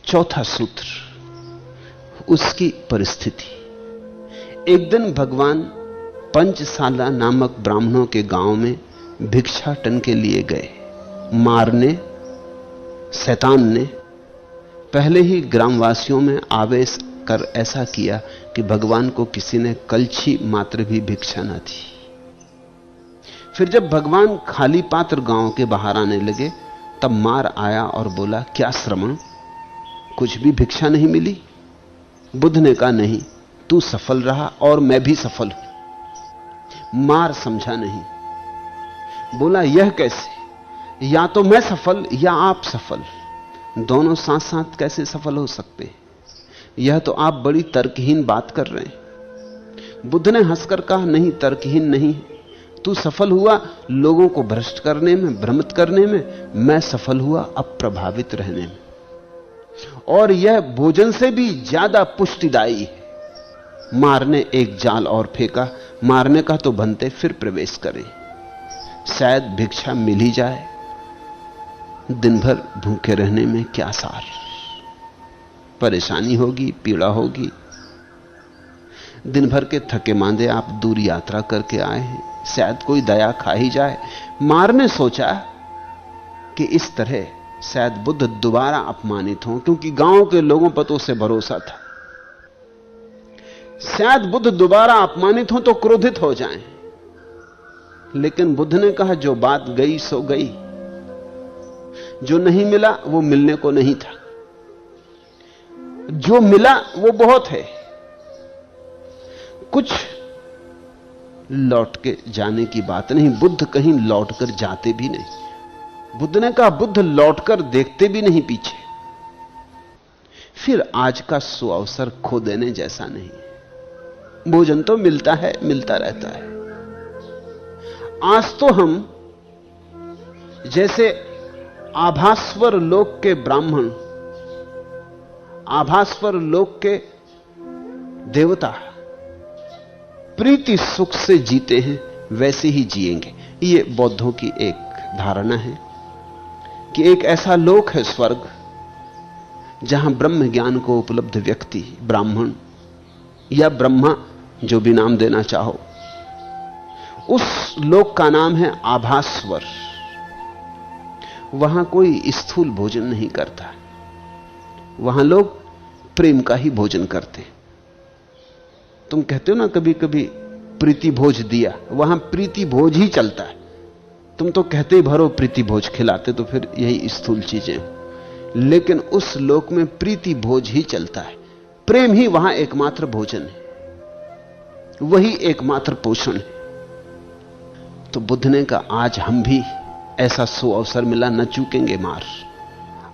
चौथा सूत्र, उसकी परिस्थिति। एक दिन भगवान पंचशाला नामक ब्राह्मणों के गांव में भिक्षाटन के लिए गए। मार ने, शैतान ने पहले ही ग्रामवासियों में आवेश कर ऐसा किया कि भगवान को किसी ने कलछी मात्र भी भिक्षा न दी। फिर जब भगवान खाली पात्र गांव के बाहर आने लगे, तब मार आया और बोला, क्या श्रमण, कुछ भी भिक्षा नहीं मिली? बुद्ध ने कहा, नहीं, तू सफल रहा और मैं भी सफल हूं। मार समझा नहीं, बोला, यह कैसे? या तो मैं सफल या आप सफल, दोनों साथ साथ कैसे सफल हो सकते हैं? यह तो आप बड़ी तर्कहीन बात कर रहे हैं। बुद्ध ने हंसकर कहा, नहीं, तर्कहीन नहीं, तू सफल हुआ लोगों को भ्रष्ट करने में, भ्रमित करने में, मैं सफल हुआ अप्रभावित रहने में। और यह भोजन से भी ज्यादा पुष्टिदायी है। मारने एक जाल और फेंका। मारने का तो बनते फिर प्रवेश करें, शायद भिक्षा मिल ही जाए। दिन भर भूखे रहने में क्या सार, परेशानी होगी, पीड़ा होगी। दिन भर के थके मांदे आप दूर यात्रा करके आए हैं, शायद कोई दया खा ही जाए। मार ने सोचा कि इस तरह शायद बुद्ध दोबारा अपमानित हों, क्योंकि गांव के लोगों पर तो उसे भरोसा था। शायद बुद्ध दोबारा अपमानित हो तो क्रोधित हो जाएं। लेकिन बुद्ध ने कहा, जो बात गई सो गई, जो नहीं मिला वो मिलने को नहीं था, जो मिला वो बहुत है। कुछ लौट के जाने की बात नहीं, बुद्ध कहीं लौटकर जाते भी नहीं। बुद्ध ने कहा, बुद्ध लौटकर देखते भी नहीं पीछे। फिर आज का सुअवसर खो देने जैसा नहीं। भोजन तो मिलता है, मिलता रहता है। आज तो हम जैसे आभास्वर लोक के ब्राह्मण, आभास्वर लोक के देवता प्रीति सुख से जीते हैं, वैसे ही जिएंगे। ये बौद्धों की एक धारणा है कि एक ऐसा लोक है स्वर्ग, जहां ब्रह्म ज्ञान को उपलब्ध व्यक्ति, ब्राह्मण या ब्रह्मा, जो भी नाम देना चाहो, उस लोक का नाम है आभास्वर। वहां कोई स्थूल भोजन नहीं करता, वहां लोग प्रेम का ही भोजन करते हैं। तुम कहते हो ना कभी कभी प्रीति भोज दिया, वहां प्रीति भोज ही चलता है। तुम तो कहते ही भरो प्रीति भोज खिलाते, तो फिर यही स्थूल चीजें। लेकिन उस लोक में प्रीति भोज ही चलता है। प्रेम ही वहां एकमात्र भोजन है, वही एकमात्र पोषण है। तो बुद्ध ने कहा, आज हम भी ऐसा सुअवसर मिला, न चूकेंगे मार।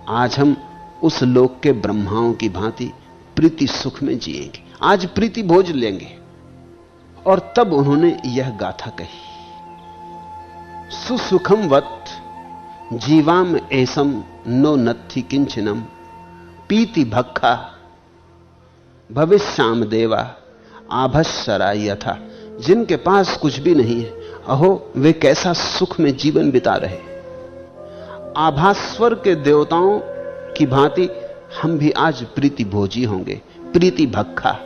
आज हम उस लोक के ब्रह्माओं की भांति प्रीति सुख में जिएंगे, आज प्रीति भोज लेंगे। और तब उन्होंने यह गाथा कही, सुसुखम वत जीवाम एसम नो नत्थि किंचनम पीति भक्खा भविष्याम देवा आभस्सरा यथा। जिनके पास कुछ भी नहीं है, अहो वे कैसा सुख में जीवन बिता रहे। आभास्वर के देवताओं की भांति हम भी आज प्रीति भोजी होंगे, प्रीति भक्खा,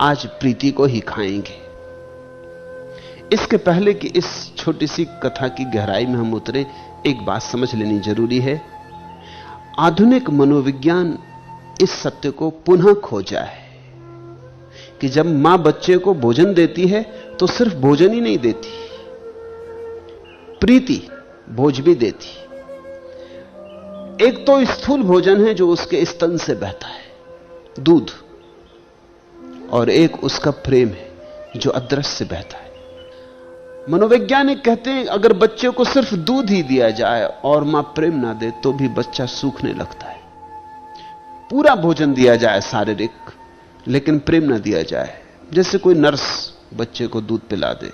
आज प्रीति को ही खाएंगे। इसके पहले कि इस छोटी सी कथा की गहराई में हम उतरे, एक बात समझ लेनी जरूरी है। आधुनिक मनोविज्ञान इस सत्य को पुनः खोजा है कि जब मां बच्चे को भोजन देती है तो सिर्फ भोजन ही नहीं देती, प्रीति भोज भी देती। एक तो स्थूल भोजन है जो उसके स्तन से बहता है, दूध, और एक उसका प्रेम है जो अदृश्य से बहता है। मनोवैज्ञानिक कहते हैं अगर बच्चे को सिर्फ दूध ही दिया जाए और मां प्रेम ना दे तो भी बच्चा सूखने लगता है। पूरा भोजन दिया जाए शारीरिक, लेकिन प्रेम ना दिया जाए, जैसे कोई नर्स बच्चे को दूध पिला दे,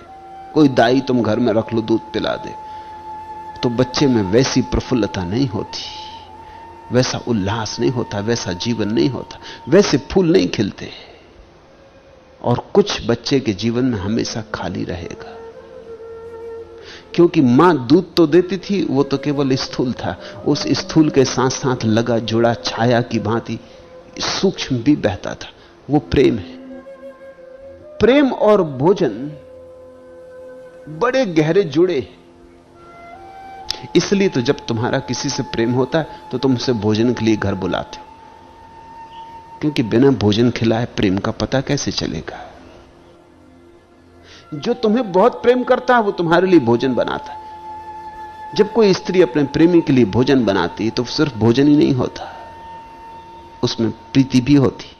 कोई दाई तुम घर में रख लो दूध पिला दे, तो बच्चे में वैसी प्रफुल्लता नहीं होती, वैसा उल्लास नहीं होता, वैसा जीवन नहीं होता, वैसे फूल नहीं खिलते। और कुछ बच्चे के जीवन में हमेशा खाली रहेगा, क्योंकि मां दूध तो देती थी, वो तो केवल स्थूल था। उस स्थूल के साथ साथ लगा जुड़ा छाया की भांति सूक्ष्म भी बहता था। वो प्रेम है। प्रेम और भोजन बड़े गहरे जुड़े। इसलिए तो जब तुम्हारा किसी से प्रेम होता है तो तुम उसे भोजन के लिए घर बुलाते हो, क्योंकि बिना भोजन खिलाए प्रेम का पता कैसे चलेगा। जो तुम्हें बहुत प्रेम करता है वो तुम्हारे लिए भोजन बनाता है। जब कोई स्त्री अपने प्रेमी के लिए भोजन बनाती है तो सिर्फ भोजन ही नहीं होता, उसमें प्रीति भी होती।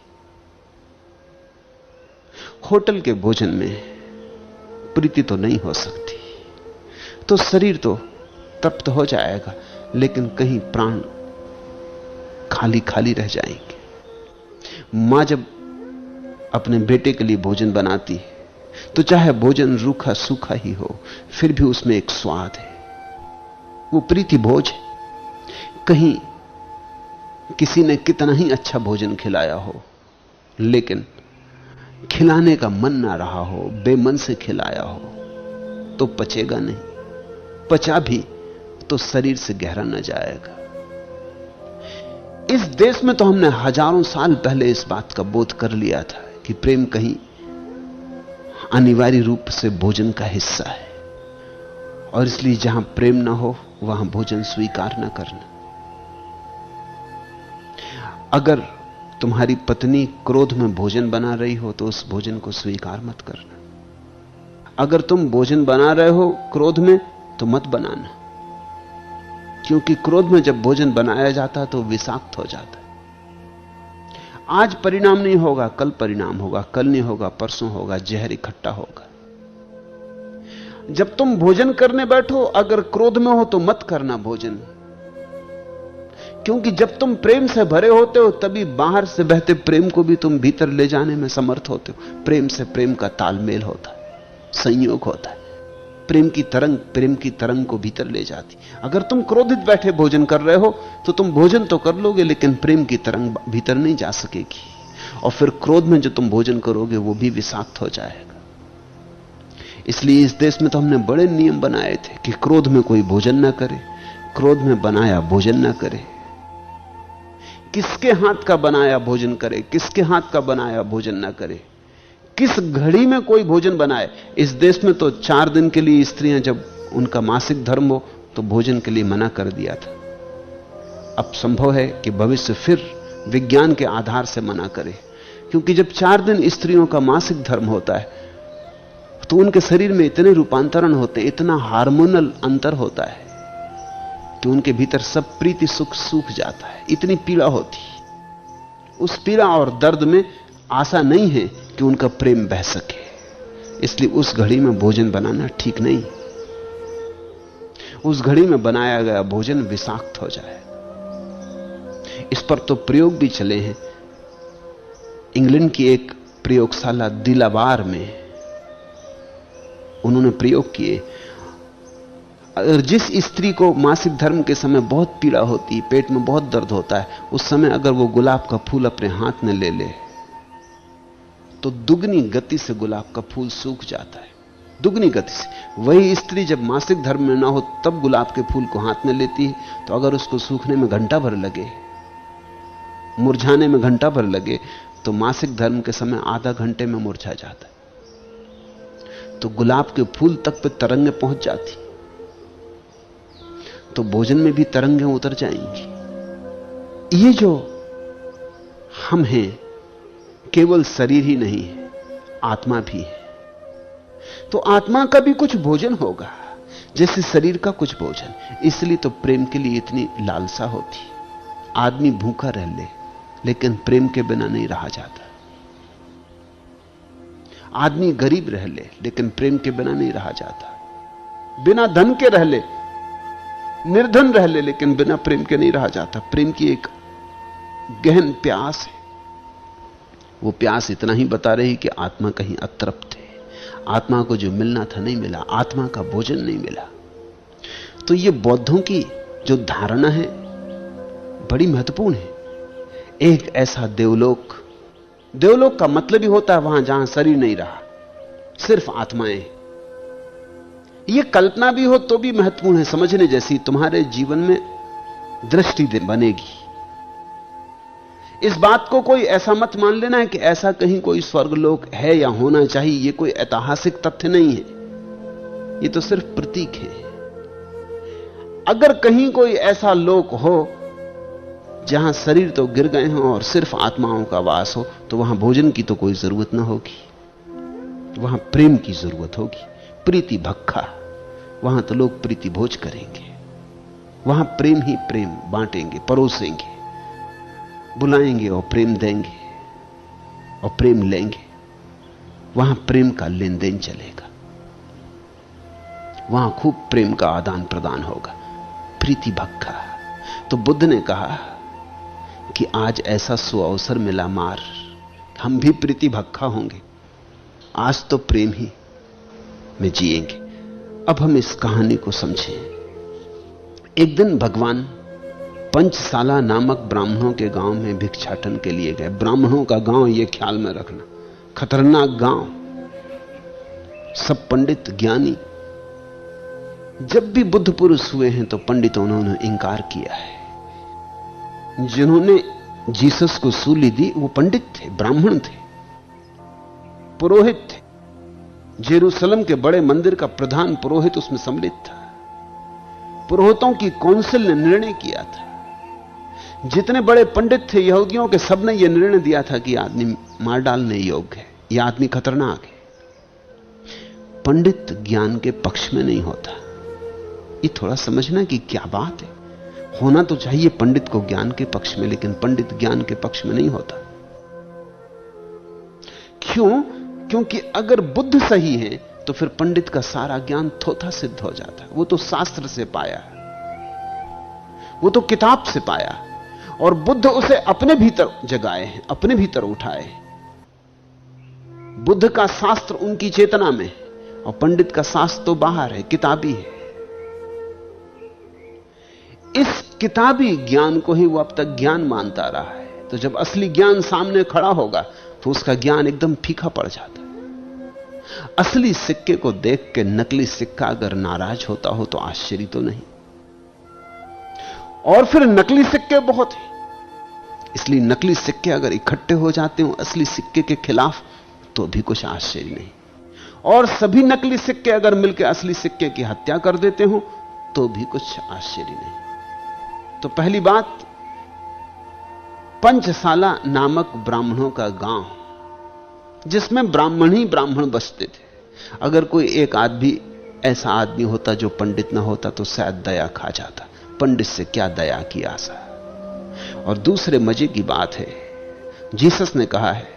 होटल के भोजन में प्रीति तो नहीं हो सकती, तो शरीर तो तृप्त हो जाएगा, लेकिन कहीं प्राण खाली खाली रह जाएंगे। मां जब अपने बेटे के लिए भोजन बनाती है तो चाहे भोजन रूखा सूखा ही हो, फिर भी उसमें एक स्वाद है। वो प्रीति भोज है। कहीं किसी ने कितना ही अच्छा भोजन खिलाया हो, लेकिन खिलाने का मन ना रहा हो, बेमन से खिलाया हो, तो पचेगा नहीं। पचा भी तो शरीर से गहरा न जाएगा। इस देश में तो हमने हजारों साल पहले इस बात का बोध कर लिया था कि प्रेम कहीं अनिवार्य रूप से भोजन का हिस्सा है, और इसलिए जहां प्रेम ना हो वहां भोजन स्वीकार ना करना। अगर तुम्हारी पत्नी क्रोध में भोजन बना रही हो तो उस भोजन को स्वीकार मत करना। अगर तुम भोजन बना रहे हो क्रोध में तो मत बनाना, क्योंकि क्रोध में जब भोजन बनाया जाता है तो विषाक्त हो जाता है। आज परिणाम नहीं होगा, कल परिणाम होगा, कल नहीं होगा, परसों होगा, जहर इकट्ठा होगा। जब तुम भोजन करने बैठो अगर क्रोध में हो तो मत करना भोजन, क्योंकि जब तुम प्रेम से भरे होते हो तभी बाहर से बहते प्रेम को भी तुम भीतर ले जाने में समर्थ होते हो। प्रेम से प्रेम का तालमेल होता है, संयोग होता है। प्रेम की तरंग को भीतर ले जाती। अगर तुम क्रोधित बैठे भोजन कर रहे हो तो तुम भोजन तो कर लोगे, लेकिन प्रेम की तरंग भीतर नहीं जा सकेगी, और फिर क्रोध में जो तुम भोजन करोगे वो भी विषाक्त हो जाएगा। इसलिए इस देश में तो हमने बड़े नियम बनाए थे कि क्रोध में कोई भोजन ना करे, क्रोध में बनाया भोजन ना करे। किसके हाथ का बनाया भोजन करे, किसके हाथ का बनाया भोजन ना करे, किस घड़ी में कोई भोजन बनाए। इस देश में तो 4 दिन के लिए स्त्रियां जब उनका मासिक धर्म हो तो भोजन के लिए मना कर दिया था। अब संभव है कि भविष्य फिर विज्ञान के आधार से मना करे, क्योंकि जब 4 दिन स्त्रियों का मासिक धर्म होता है तो उनके शरीर में इतने रूपांतरण होते हैं, इतना हार्मोनल अंतर होता है कि उनके भीतर सब प्रीति सुख सूख जाता है। इतनी पीड़ा होती, उस पीड़ा और दर्द में आशा नहीं है कि उनका प्रेम बह सके। इसलिए उस घड़ी में भोजन बनाना ठीक नहीं। उस घड़ी में बनाया गया भोजन विषाक्त हो जाए। इस पर तो प्रयोग भी चले हैं। इंग्लैंड की एक प्रयोगशाला दिलावार में उन्होंने प्रयोग किए। अगर जिस स्त्री को मासिक धर्म के समय बहुत पीड़ा होती, पेट में बहुत दर्द होता है, उस समय अगर वो गुलाब का फूल अपने हाथ में ले ले तो दुगनी गति से गुलाब का फूल सूख जाता है, दुगनी गति से। वही स्त्री जब मासिक धर्म में ना हो तब गुलाब के फूल को हाथ में लेती है, तो अगर उसको सूखने में घंटा भर लगे, मुरझाने में घंटा भर लगे, तो मासिक धर्म के समय आधा घंटे में मुरझा जाता है। तो गुलाब के फूल तक पे तरंगें पहुंच जाती, तो भोजन में भी तरंगें उतर जाएंगी। ये जो हम हैं केवल शरीर ही नहीं है, आत्मा भी है। तो आत्मा का भी कुछ भोजन होगा जैसे शरीर का कुछ भोजन। इसलिए तो प्रेम के लिए इतनी लालसा होती। आदमी भूखा रह ले लेकिन प्रेम के बिना नहीं रहा जाता। आदमी गरीब रह ले लेकिन प्रेम के बिना नहीं रहा जाता। बिना धन के रह ले, निर्धन रह ले, लेकिन बिना प्रेम के नहीं रहा जाता। प्रेम की एक गहन प्यास है। वो प्यास इतना ही बता रही कि आत्मा कहीं अतृप्त है, आत्मा को जो मिलना था नहीं मिला, आत्मा का भोजन नहीं मिला। तो ये बौद्धों की जो धारणा है बड़ी महत्वपूर्ण है। एक ऐसा देवलोक, देवलोक का मतलब ही होता है वहां जहां शरीर नहीं रहा, सिर्फ आत्माएं। यह कल्पना भी हो तो भी महत्वपूर्ण है, समझने जैसी। तुम्हारे जीवन में दृष्टि बनेगी। इस बात को कोई ऐसा मत मान लेना है कि ऐसा कहीं कोई स्वर्गलोक है या होना चाहिए। यह कोई ऐतिहासिक तथ्य नहीं है, यह तो सिर्फ प्रतीक है। अगर कहीं कोई ऐसा लोक हो जहां शरीर तो गिर गए हों और सिर्फ आत्माओं का वास हो, तो वहां भोजन की तो कोई जरूरत ना होगी, वहां प्रेम की जरूरत होगी, प्रीति भक्खा। वहां तो लोग प्रीति भोज करेंगे, वहां प्रेम ही प्रेम बांटेंगे, परोसेंगे, बुलाएंगे और प्रेम देंगे और प्रेम लेंगे। वहां प्रेम का लेन देन चलेगा, वहां खूब प्रेम का आदान प्रदान होगा, प्रीति भक्खा। तो बुद्ध ने कहा कि आज ऐसा सुअवसर मिला मार, हम भी प्रीति भक्खा होंगे, आज तो प्रेम ही में जिएंगे। अब हम इस कहानी को समझें। एक दिन भगवान पंचशाला नामक ब्राह्मणों के गांव में भिक्षाटन के लिए गए। ब्राह्मणों का गांव, यह ख्याल में रखना, खतरनाक गांव, सब पंडित ज्ञानी। जब भी बुद्ध पुरुष हुए हैं तो पंडितों ने इंकार किया है। जिन्होंने जीसस को सूली दी वो पंडित थे, ब्राह्मण थे, पुरोहित थे। जेरूसलम के बड़े मंदिर का प्रधान पुरोहित उसमें सम्मिलित था। पुरोहितों की काउंसिल ने निर्णय किया था। जितने बड़े पंडित थे यहूदियों के, सबने यह निर्णय दिया था कि आदमी मार डालने योग्य है, यह आदमी खतरनाक है। पंडित ज्ञान के पक्ष में नहीं होता। ये थोड़ा समझना कि क्या बात है। होना तो चाहिए पंडित को ज्ञान के पक्ष में, लेकिन पंडित ज्ञान के पक्ष में नहीं होता। क्यों? क्योंकि अगर बुद्ध सही है तो फिर पंडित का सारा ज्ञान थोथा सिद्ध हो जाता। वो तो शास्त्र से पाया, वो तो किताब से पाया, और बुद्ध उसे अपने भीतर जगाए हैं, अपने भीतर उठाए। बुद्ध का शास्त्र उनकी चेतना में, और पंडित का शास्त्र तो बाहर है, किताबी है। इस किताबी ज्ञान को ही वो अब तक ज्ञान मानता रहा है। तो जब असली ज्ञान सामने खड़ा होगा तो उसका ज्ञान एकदम फीका पड़ जाता है। असली सिक्के को देख के नकली सिक्का अगर नाराज होता हो तो आश्चर्य तो नहीं। और फिर नकली सिक्के बहुत हैं, इसलिए नकली सिक्के अगर इकट्ठे हो जाते हो असली सिक्के के खिलाफ तो भी कुछ आश्चर्य नहीं। और सभी नकली सिक्के अगर मिलकर असली सिक्के की हत्या कर देते हो तो भी कुछ आश्चर्य नहीं। तो पहली बात, पंचशाला नामक ब्राह्मणों का गांव, जिसमें ब्राह्मण ही ब्राह्मण बसते थे। अगर कोई एक आदमी ऐसा आदमी होता जो पंडित ना होता तो शायद दया खा जाता। पंडित से क्या दया की आशा। और दूसरे मजे की बात है, जीसस ने कहा है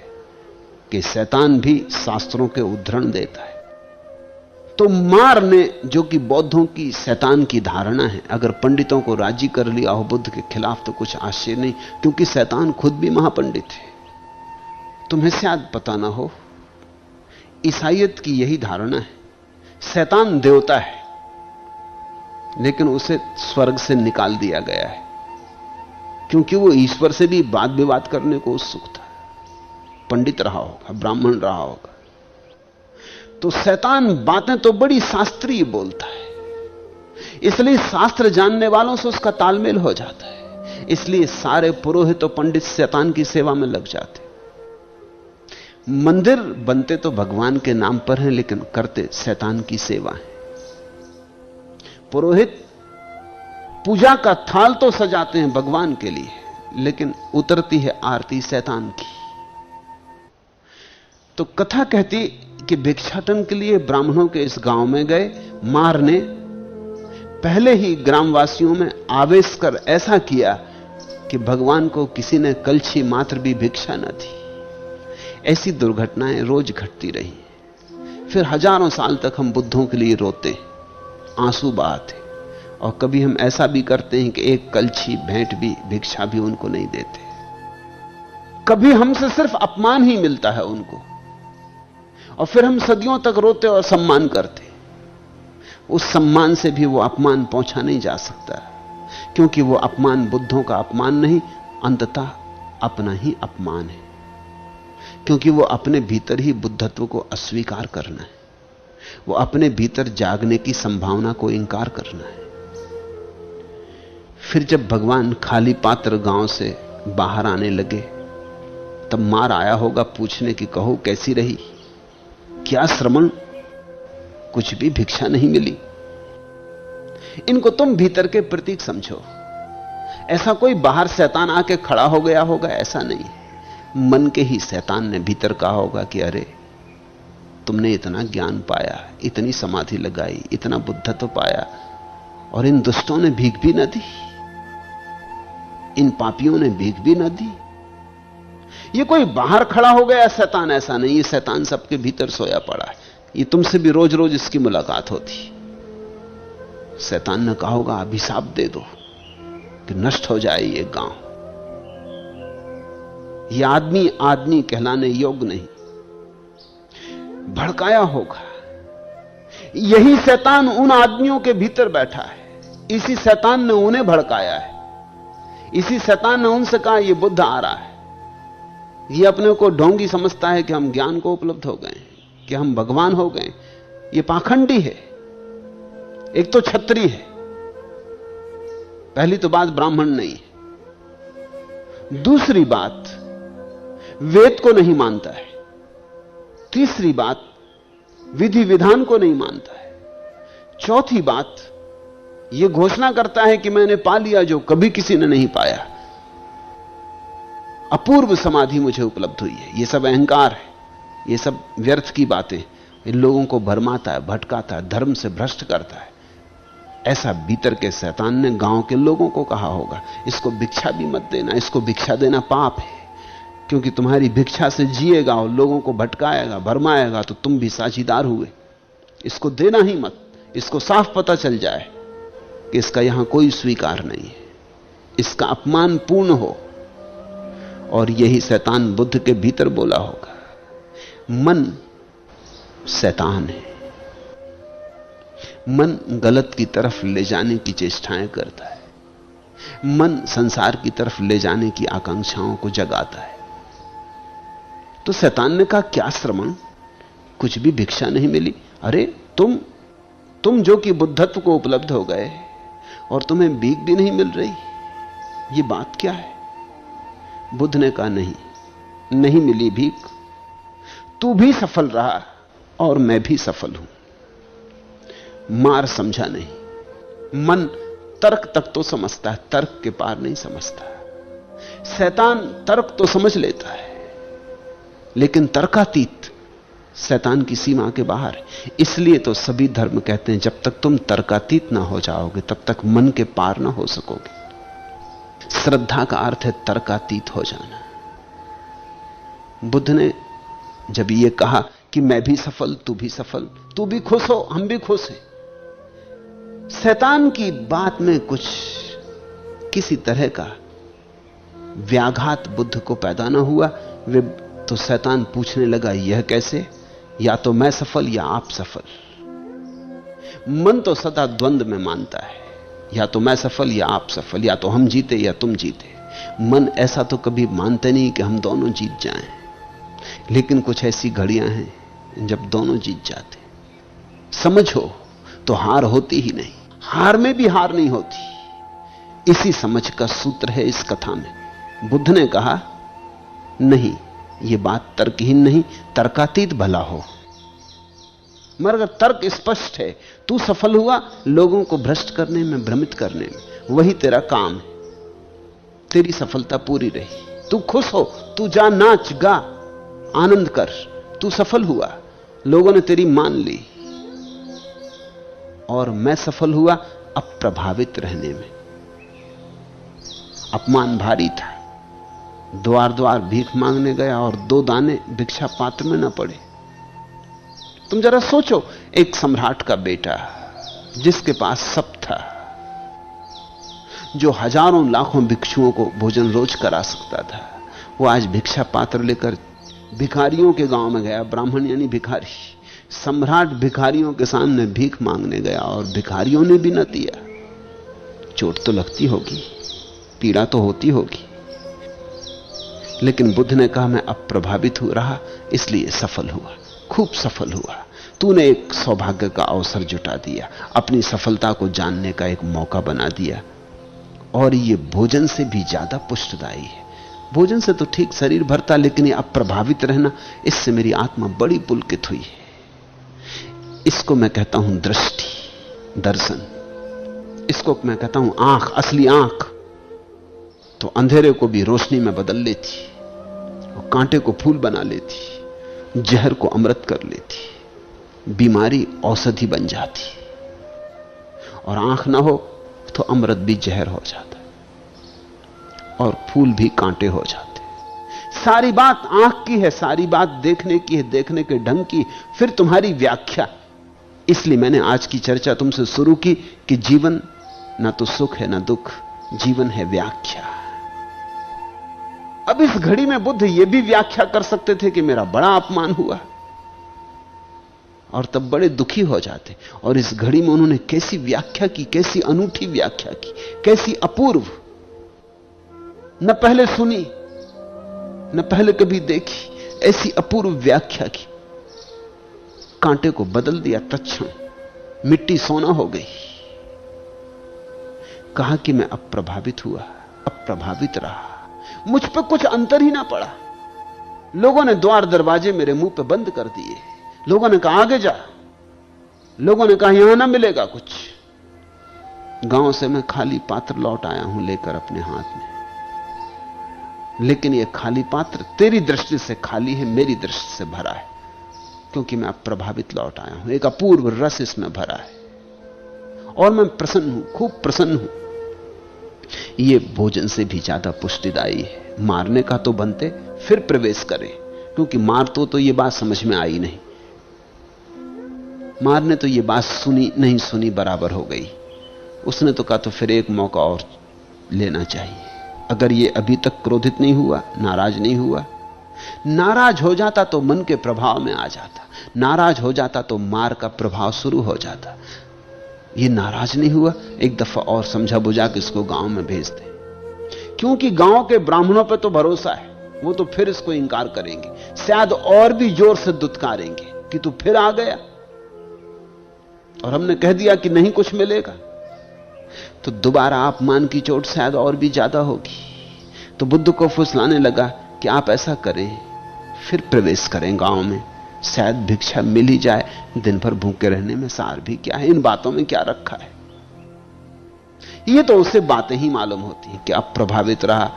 कि शैतान भी शास्त्रों के उद्धरण देता है। तो मार ने, जो कि बौद्धों की शैतान की धारणा है, अगर पंडितों को राजी कर लिया हो बुद्ध के खिलाफ तो कुछ आश्चर्य नहीं, क्योंकि शैतान खुद भी महापंडित है। तुम्हें शायद पता ना हो, ईसाईयत की यही धारणा है। शैतान देवता है, लेकिन उसे स्वर्ग से निकाल दिया गया है, क्योंकि वो ईश्वर से भी वाद विवाद करने को उत्सुक था। पंडित रहा होगा, ब्राह्मण रहा होगा। तो शैतान बातें तो बड़ी शास्त्रीय बोलता है, इसलिए शास्त्र जानने वालों से उसका तालमेल हो जाता है। इसलिए सारे पुरोहित और पंडित शैतान की सेवा में लग जाते। मंदिर बनते तो भगवान के नाम पर हैं, लेकिन करते शैतान की सेवा है। पुरोहित पूजा का थाल तो सजाते हैं भगवान के लिए, लेकिन उतरती है आरती शैतान की। तो कथा कहती कि भिक्षाटन के लिए ब्राह्मणों के इस गांव में गए। मार ने पहले ही ग्रामवासियों में आवेश कर ऐसा किया कि भगवान को किसी ने कलछी मात्र भी भिक्षा न दी। ऐसी दुर्घटनाएं रोज घटती रही। फिर हजारों साल तक हम बुद्धों के लिए रोते, आंसू बहाते, और कभी हम ऐसा भी करते हैं कि एक कलछी भेंट भी, भिक्षा भी उनको नहीं देते। कभी हमसे सिर्फ अपमान ही मिलता है उनको, और फिर हम सदियों तक रोते और सम्मान करते। उस सम्मान से भी वो अपमान पहुंचा नहीं जा सकता, क्योंकि वो अपमान बुद्धों का अपमान नहीं, अंततः अपना ही अपमान है, क्योंकि वो अपने भीतर ही बुद्धत्व को अस्वीकार करना है। वो अपने भीतर जागने की संभावना को इंकार करना है। फिर जब भगवान खाली पात्र गांव से बाहर आने लगे, तब मार आया होगा पूछने की, कहो कैसी रही, क्या श्रमण, कुछ भी भिक्षा नहीं मिली। इनको तुम भीतर के प्रतीक समझो। ऐसा कोई बाहर शैतान आके खड़ा हो गया होगा, ऐसा नहीं। मन के ही शैतान ने भीतर कहा होगा कि अरे तुमने इतना ज्ञान पाया, इतनी समाधि लगाई, इतना बुद्धत्व पाया, और इन दुष्टों ने भीख भी न दी, इन पापियों ने भीख भी न दी। ये कोई बाहर खड़ा हो गया शैतान, ऐसा नहीं। ये शैतान सबके भीतर सोया पड़ा है। ये तुमसे भी रोज रोज इसकी मुलाकात होती। शैतान ने कहा होगा अभिशाप दे दो कि नष्ट हो जाए ये गांव, ये आदमी आदमी कहलाने योग्य नहीं। भड़काया होगा। यही शैतान उन आदमियों के भीतर बैठा है। इसी शैतान ने उन्हें भड़काया है। इसी शैतान ने उनसे कहा यह बुद्ध आ रहा है। यह अपने को ढोंगी समझता है कि हम ज्ञान को उपलब्ध हो गए, कि हम भगवान हो गए। यह पाखंडी है। एक तो क्षत्रिय है, पहली तो बात ब्राह्मण नहीं है। दूसरी बात वेद को नहीं मानता है। तीसरी बात विधि विधान को नहीं मानता है। चौथी बात यह घोषणा करता है कि मैंने पा लिया जो कभी किसी ने नहीं पाया। अपूर्व समाधि मुझे उपलब्ध हुई है। यह सब अहंकार है, यह सब व्यर्थ की बातें। इन लोगों को भरमाता है, भटकाता है, धर्म से भ्रष्ट करता है। ऐसा भीतर के शैतान ने गांव के लोगों को कहा होगा, इसको भिक्षा भी मत देना, इसको भिक्षा देना पाप है, क्योंकि तुम्हारी भिक्षा से जिएगा और लोगों को भटकाएगा, भरमाएगा, तो तुम भी साझीदार हुए। इसको देना ही मत। इसको साफ पता चल जाए कि इसका यहां कोई स्वीकार नहीं है, इसका अपमान पूर्ण हो। और यही शैतान बुद्ध के भीतर बोला होगा। मन शैतान है। मन गलत की तरफ ले जाने की चेष्टाएं करता है। मन संसार की तरफ ले जाने की आकांक्षाओं को जगाता है। तो शैतान ने कहा क्या श्रमण, कुछ भी भिक्षा नहीं मिली। अरे तुम जो कि बुद्धत्व को उपलब्ध हो गए और तुम्हें भीख भी नहीं मिल रही, ये बात क्या है? बुद्ध ने कहा नहीं मिली भीख। तू भी सफल रहा और मैं भी सफल हूं। मार समझा नहीं। मन तर्क तक तो समझता है, तर्क के पार नहीं समझता। शैतान तर्क तो समझ लेता है, लेकिन तर्कातीत शैतान की सीमा के बाहर है। इसलिए तो सभी धर्म कहते हैं जब तक तुम तर्कातीत ना हो जाओगे तब तक मन के पार ना हो सकोगे। श्रद्धा का अर्थ है तर्कातीत हो जाना। बुद्ध ने जब यह कहा कि मैं भी सफल, तू भी सफल, तू भी खुश हो, हम भी खुश हैं, शैतान की बात में कुछ किसी तरह का व्याघात बुद्ध को पैदा ना हुआ। वे तो शैतान पूछने लगा यह कैसे, या तो मैं सफल या आप सफल। मन तो सदा द्वंद्व में मानता है, या तो मैं सफल या आप सफल, या तो हम जीते या तुम जीते। मन ऐसा तो कभी मानते नहीं कि हम दोनों जीत जाएं। लेकिन कुछ ऐसी घड़ियां हैं जब दोनों जीत जाते। समझो तो हार होती ही नहीं, हार में भी हार नहीं होती। इसी समझ का सूत्र है इस कथा में। बुद्ध ने कहा नहीं, यह बात तर्कहीन नहीं, तर्कातीत भला हो। मगर अगर तर्क स्पष्ट है, तू सफल हुआ लोगों को भ्रष्ट करने में, भ्रमित करने में, वही तेरा काम है। तेरी सफलता पूरी रही। तू खुश हो, तू जा नाच गा आनंद कर, तू सफल हुआ, लोगों ने तेरी मान ली। और मैं सफल हुआ अप्रभावित रहने में। अपमान भारी था, द्वार द्वार भीख मांगने गया और 2 दाने भिक्षा पात्र में न पड़े। तुम जरा सोचो, एक सम्राट का बेटा जिसके पास सब था, जो हजारों लाखों भिक्षुओं को भोजन रोज करा सकता था, वो आज भिक्षा पात्र लेकर भिखारियों के गांव में गया। ब्राह्मण यानी भिखारी। सम्राट भिखारियों के सामने भीख मांगने गया और भिखारियों ने भी न दिया। चोट तो लगती होगी, पीड़ा तो होती होगी, लेकिन बुद्ध ने कहा मैं अप्रभावित हो रहा, इसलिए सफल हुआ, खूब सफल हुआ। तूने एक सौभाग्य का अवसर जुटा दिया, अपनी सफलता को जानने का एक मौका बना दिया। और ये भोजन से भी ज्यादा पुष्टदायी है। भोजन से तो ठीक शरीर भरता, लेकिन ये अप्रभावित रहना, इससे मेरी आत्मा बड़ी पुलकित हुई है। इसको मैं कहता हूं दृष्टि, दर्शन। इसको मैं कहता हूं आंख, असली आंख। तो अंधेरे को भी रोशनी में बदल लेती, और कांटे को फूल बना लेती, जहर को अमृत कर लेती, बीमारी औषधि बन जाती। और आंख ना हो तो अमृत भी जहर हो जाता है, और फूल भी कांटे हो जाते। सारी बात आंख की है, सारी बात देखने की है, देखने के ढंग की, फिर तुम्हारी व्याख्या। इसलिए मैंने आज की चर्चा तुमसे शुरू की कि जीवन ना तो सुख है ना दुख, जीवन है व्याख्या। अब इस घड़ी में बुद्ध यह भी व्याख्या कर सकते थे कि मेरा बड़ा अपमान हुआ, और तब बड़े दुखी हो जाते। और इस घड़ी में उन्होंने कैसी व्याख्या की, कैसी अनूठी व्याख्या की, कैसी अपूर्व, न पहले सुनी न पहले कभी देखी, ऐसी अपूर्व व्याख्या की। कांटे को बदल दिया तत्क्षण, मिट्टी सोना हो गई। कहा कि मैं अप्रभावित हुआ, अप्रभावित रहा, मुझ पर कुछ अंतर ही ना पड़ा। लोगों ने द्वार दरवाजे मेरे मुंह पे बंद कर दिए। लोगों ने कहा आगे जा, लोगों ने कहा यहां ना मिलेगा कुछ। गांव से मैं खाली पात्र लौट आया हूं लेकर अपने हाथ में, लेकिन यह खाली पात्र तेरी दृष्टि से खाली है, मेरी दृष्टि से भरा है, क्योंकि मैं प्रभावित लौट आया हूं। एक अपूर्व रस इसमें भरा है, और मैं प्रसन्न हूं, खूब प्रसन्न हूं। यह भोजन से भी ज्यादा पुष्टिदायी है। मारने का तो बनते फिर प्रवेश करें, क्योंकि मार तो यह बात समझ में आई नहीं, मारने तो यह बात सुनी नहीं सुनी बराबर हो गई। उसने तो कहा तो फिर एक मौका और लेना चाहिए। अगर यह अभी तक क्रोधित नहीं हुआ, नाराज नहीं हुआ, नाराज हो जाता तो मन के प्रभाव में आ जाता, नाराज हो जाता तो मार का प्रभाव शुरू हो जाता। यह नाराज नहीं हुआ, एक दफा और समझा बुझा कि इसको गांव में भेज दे, क्योंकि गांव के ब्राह्मणों पर तो भरोसा है, वो तो फिर इसको इंकार करेंगे, शायद और भी जोर से दुत्कारेंगे कि तू फिर आ गया, और हमने कह दिया कि नहीं कुछ मिलेगा, तो दोबारा अपमान की चोट शायद और भी ज्यादा होगी। तो बुद्ध को फुसलाने लगा कि आप ऐसा करें, फिर प्रवेश करें गांव में, शायद भिक्षा मिल ही जाए, दिन भर भूखे रहने में सार भी क्या है, इन बातों में क्या रखा है। ये तो उसे बातें ही मालूम होती हैं कि अब प्रभावित रहा,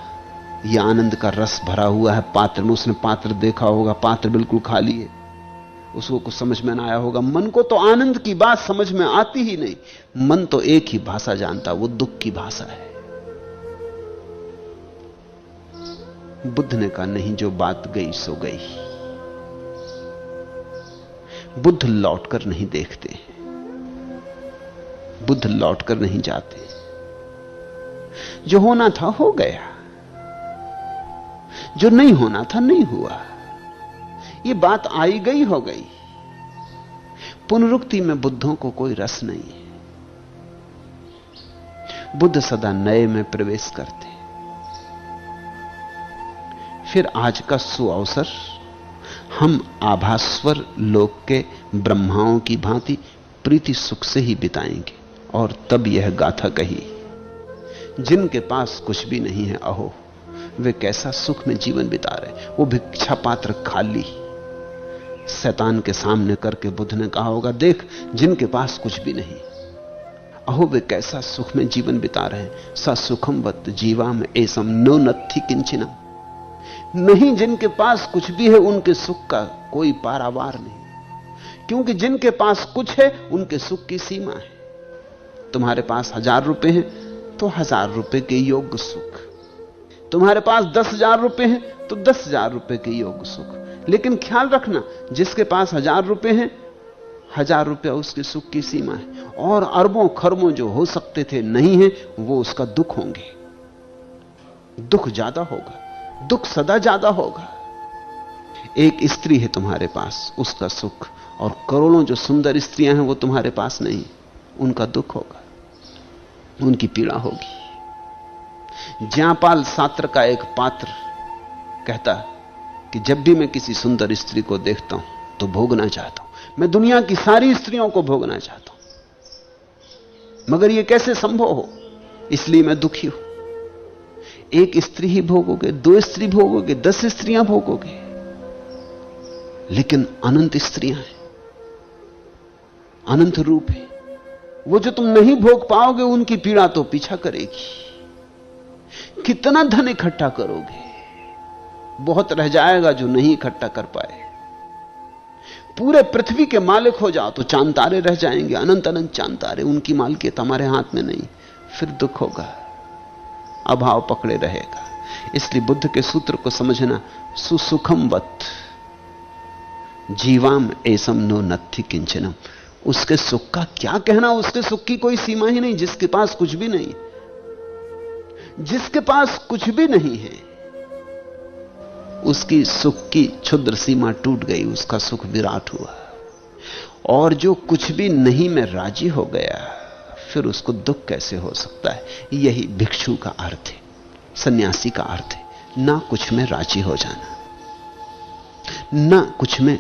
यह आनंद का रस भरा हुआ है पात्र में। उसने पात्र देखा होगा, पात्र बिल्कुल खाली है, उसको कुछ समझ में ना आया होगा। मन को तो आनंद की बात समझ में आती ही नहीं, मन तो एक ही भाषा जानता, वो दुख की भाषा है। बुद्ध ने कहा नहीं, जो बात गई सो गई। बुद्ध लौटकर नहीं देखते, बुद्ध लौटकर नहीं जाते। जो होना था हो गया, जो नहीं होना था नहीं हुआ। ये बात आई गई हो गई। पुनरुक्ति में बुद्धों को कोई रस नहीं है। बुद्ध सदा नए में प्रवेश करते। फिर आज का सुअवसर हम आभास्वर लोक के ब्रह्माओं की भांति प्रीति सुख से ही बिताएंगे। और तब यह गाथा कही, जिनके पास कुछ भी नहीं है, अहो वे कैसा सुख में जीवन बिता रहे। वो भिक्षा पात्र खाली शैतान के सामने करके बुद्ध ने कहा होगा, देख जिनके पास कुछ भी नहीं, अहो वे कैसा सुख में जीवन बिता रहे हैं। स सुखम वत जीवाम एसम नो नत्थि किंचिनम। नहीं, जिनके पास कुछ भी है उनके सुख का कोई पारावार नहीं, क्योंकि जिनके पास कुछ है उनके सुख की सीमा है। तुम्हारे पास 1000 रुपए हैं तो 1000 रुपए के योग्य सुख, तुम्हारे पास 10,000 रुपए हैं तो 10,000 रुपए के योग्य सुख। लेकिन ख्याल रखना, जिसके पास 1000 रुपए हैं, 1000 रुपया उसके सुख की सीमा है, और अरबों खरबों जो हो सकते थे नहीं है, वो उसका दुख होंगे। दुख ज्यादा होगा, दुख सदा ज्यादा होगा। एक स्त्री है तुम्हारे पास, उसका सुख, और करोड़ों जो सुंदर स्त्रियां हैं वो तुम्हारे पास नहीं, उनका दुख होगा, उनकी पीड़ा होगी। ज्यापाल सात्र का एक पात्र कहता कि जब भी मैं किसी सुंदर स्त्री को देखता हूं तो भोगना चाहता हूं, मैं दुनिया की सारी स्त्रियों को भोगना चाहता हूं, मगर यह कैसे संभव हो, इसलिए मैं दुखी हूं। एक स्त्री ही भोगोगे, 2 स्त्री भोगोगे, 10 स्त्रियां भोगोगे, लेकिन अनंत स्त्रियां हैं, अनंत रूप है। वो जो तुम नहीं भोग पाओगे उनकी पीड़ा तो पीछा करेगी। कितना धन इकट्ठा करोगे, बहुत रह जाएगा जो नहीं इकट्ठा कर पाए। पूरे पृथ्वी के मालिक हो जाओ तो चांद तारे रह जाएंगे, अनंत अनंत चांद तारे, उनकी मालिकियत हमारे हाथ में नहीं। फिर दुख होगा, अभाव पकड़े रहेगा। इसलिए बुद्ध के सूत्र को समझना, सुसुखम वत जीवाम एसम नो नत्थि किंचनम। उसके सुख का क्या कहना, उसके सुख की कोई सीमा ही नहीं। जिसके पास कुछ भी नहीं, जिसके पास कुछ भी नहीं है, उसकी सुख की क्षुद्र सीमा टूट गई, उसका सुख विराट हुआ। और जो कुछ भी नहीं में राजी हो गया, फिर उसको दुख कैसे हो सकता है? यही भिक्षु का अर्थ है, सन्यासी का अर्थ है। ना कुछ में राजी हो जाना, ना कुछ में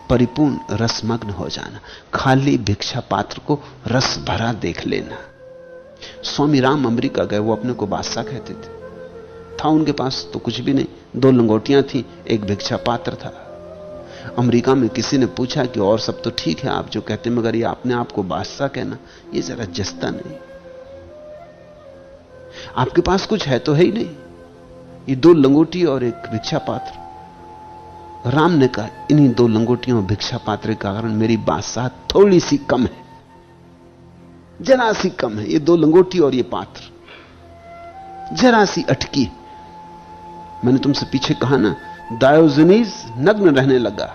परिपूर्ण रसमग्न हो जाना, खाली भिक्षा पात्र को रस भरा देख लेना। स्वामी राम अमेरिका गए, वो अपने को बादशाह कहते थे। था उनके पास तो कुछ भी नहीं, 2 लंगोटियां थी, एक भिक्षा पात्र था। अमेरिका में किसी ने पूछा कि और सब तो ठीक है आप जो कहते, मगर ये अपने आप को बादशाह कहना, ये जरा जस्ता नहीं। आपके पास कुछ है तो है ही नहीं, ये 2 लंगोटी और एक भिक्षा पात्र। राम ने कहा, इन्हीं 2 लंगोटियों और भिक्षा पात्र के कारण मेरी बादशाह थोड़ी सी कम है, जरा सी कम है। ये 2 लंगोटी और ये पात्र जरा सी अटकी। मैंने तुमसे पीछे कहा ना, डायोजनीज नग्न रहने लगा,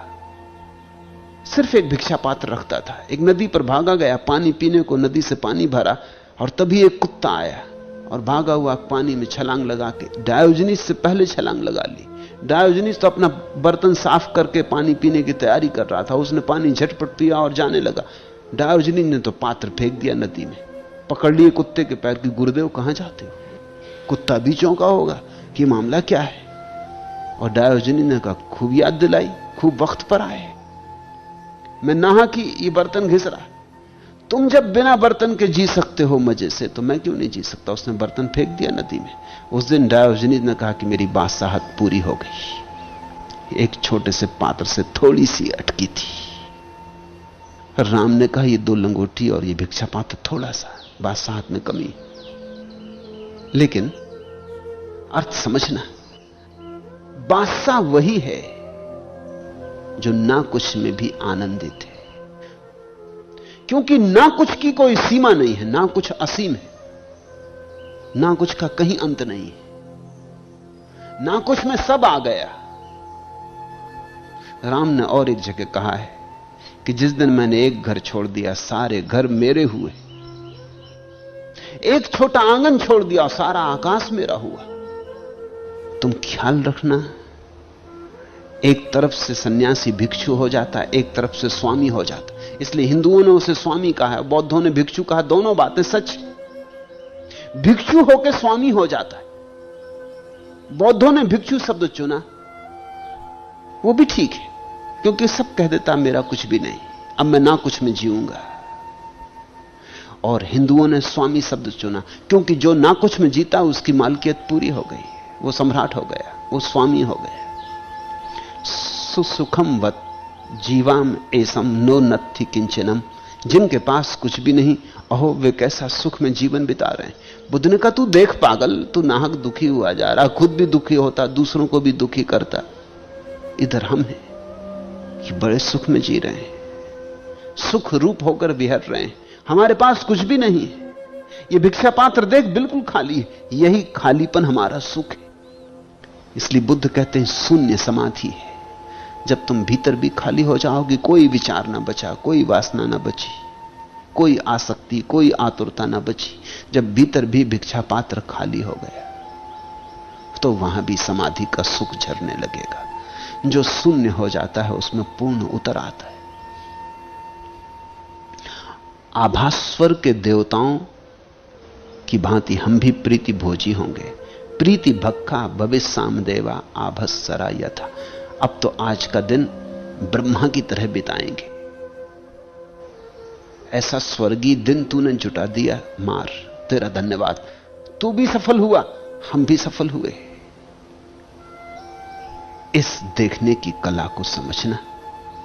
सिर्फ एक भिक्षा पात्र रखता था। एक नदी पर भागा गया पानी पीने को, नदी से पानी भरा, और तभी एक कुत्ता आया और भागा हुआ पानी में छलांग लगा के डायोजनीज से पहले छलांग लगा ली। डायोजनीज तो अपना बर्तन साफ करके पानी पीने की तैयारी कर रहा था, उसने पानी झटपट पिया और जाने लगा। डायोजनीज ने तो पात्र फेंक दिया नदी में, पकड़ लिए कुत्ते के पैर की, गुरुदेव कहां जाते हो? कुत्ता भी चौंका होगा कि मामला क्या है। और डायोजनीज ने कहा, खूब याद दिलाई, खूब वक्त पर आए, मैं नहा कि ये बर्तन घिस रहा। तुम जब बिना बर्तन के जी सकते हो मजे से, तो मैं क्यों नहीं जी सकता? उसने बर्तन फेंक दिया नदी में। उस दिन डायोजनीज ने कहा कि मेरी बादशाहत पूरी हो गई, एक छोटे से पात्र से थोड़ी सी अटकी थी। राम ने कहा, ये 2 लंगोटी और ये भिक्षा पात्र थोड़ा सा, बादशाहत में कमी। लेकिन अर्थ समझना, बादशाह वही है जो ना कुछ में भी आनंदित है, क्योंकि ना कुछ की कोई सीमा नहीं है, ना कुछ असीम है, ना कुछ का कहीं अंत नहीं है, ना कुछ में सब आ गया। राम ने और एक जगह कहा है कि जिस दिन मैंने एक घर छोड़ दिया, सारे घर मेरे हुए। एक छोटा आंगन छोड़ दिया, सारा आकाश मेरा हुआ। तुम ख्याल रखना, एक तरफ से सन्यासी भिक्षु हो जाता है, एक तरफ से स्वामी हो जाता है। इसलिए हिंदुओं ने उसे स्वामी कहा है, बौद्धों ने भिक्षु कहा। दोनों बातें सच है। भिक्षु होकर स्वामी हो जाता है। बौद्धों ने भिक्षु शब्द चुना, वो भी ठीक है, क्योंकि सब कह देता मेरा कुछ भी नहीं, अब मैं ना कुछ में जीऊंगा। और हिंदुओं ने स्वामी शब्द चुना, क्योंकि जो ना कुछ में जीता उसकी मालकियत पूरी हो गई, वो सम्राट हो गया, वो स्वामी हो गया। सुसुखम वत जीवाम एसम नो नत्थि किंचनम। जिनके पास कुछ भी नहीं, अहो वे कैसा सुख में जीवन बिता रहे हैं। बुद्ध ने कहा, तू देख पागल, तू नाहक दुखी हुआ जा रहा, खुद भी दुखी होता, दूसरों को भी दुखी करता। इधर हम हैं कि बड़े सुख में जी रहे हैं, सुख रूप होकर विहर रहे हैं। हमारे पास कुछ भी नहीं है। ये भिक्षा पात्र देख बिल्कुल खाली है, यही खालीपन हमारा सुख है। इसलिए बुद्ध कहते हैं शून्य समाधि है। जब तुम भीतर भी खाली हो जाओगे, कोई विचार ना बचा, कोई वासना ना बची, कोई आसक्ति, कोई आतुरता ना बची। जब भीतर भी भिक्षा पात्र खाली हो गया, तो वहां भी समाधि का सुख झरने लगेगा। जो शून्य हो जाता है उसमें पूर्ण उतर आता है। आभास्वर के देवताओं की भांति हम भी प्रीति भोजी होंगे। प्रीति भक्खा भविष्याम देवा आभस्सरा यथा। अब तो आज का दिन ब्रह्मा की तरह बिताएंगे। ऐसा स्वर्गीय दिन तूने जुटा दिया, मार, तेरा धन्यवाद। तू भी सफल हुआ, हम भी सफल हुए। इस देखने की कला को समझना,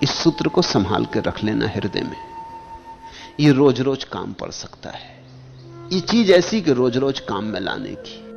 इस सूत्र को संभाल के रख लेना हृदय में। यह रोज रोज काम पड़ सकता है। ये चीज ऐसी कि रोज रोज काम में लाने की।